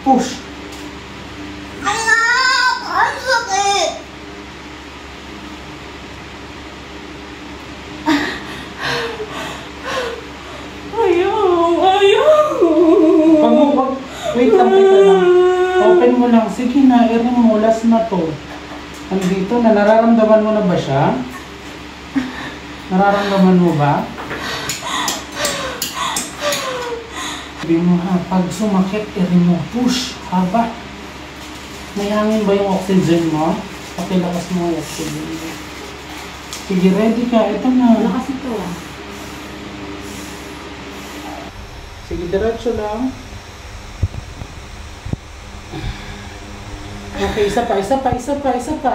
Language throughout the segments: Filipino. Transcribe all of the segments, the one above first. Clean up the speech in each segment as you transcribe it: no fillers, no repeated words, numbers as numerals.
push. Ang sakit! Wait lang. Open mo lang. Sige na, i-ring mo. Last na to. Andito na. Nararamdaman mo na ba siya? Nararamdaman mo ba? Sabi mo ha, pag sumakit, i-ring mo. Push. Haba. May hangin ba yung oxygen mo? Pakilakas mo yung oxygen mo. Sige, ready ka. Ito na. Lakas ito ah. Sige, diretso lang. Okay, isa pa.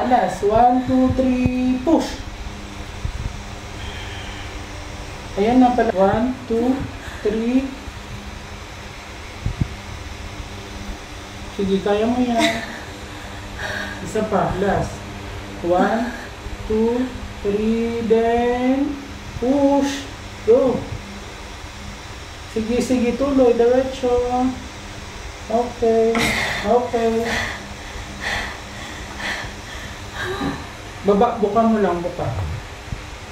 Last. 1, 2, 3, push. Ayan na pala. 1, 2, 3. Sige, kaya mo yan. Isa pa. Last. 1, 2, 3, then push. Go. Sige, tuloy. Diretso. Okay. Buka mo lang, buka.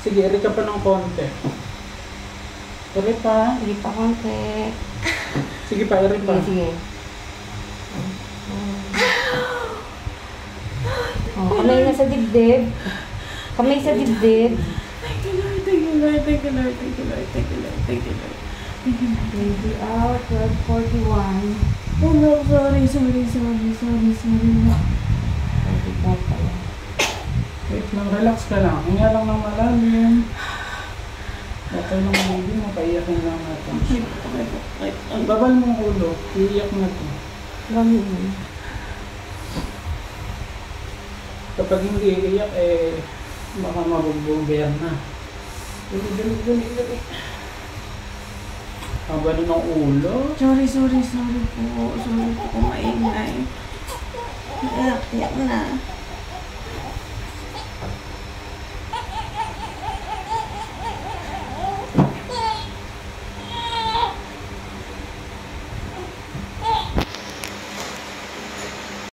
Sige, eri ka pa ng konti. Eri pa. Hindi pa konti. Sige pa, eri pa. Sige. Oh, kamay na sa dibdib. Kamay sa dibdib. Thank you, Lord. Baby out, 12:41. Oh no, sorry. Wait lang, relax ka lang. Hinga lang ng malalim. Okay lang baby, mapaiyakin lang natin. Okay. Babal mo ang ulo. Iiyak na ito. Gamitin. Kapag hindi iiyak, baka mabububer na. Dali. Haba na ng ulo. Sorry po. Sorry po, maingay. Iyak na.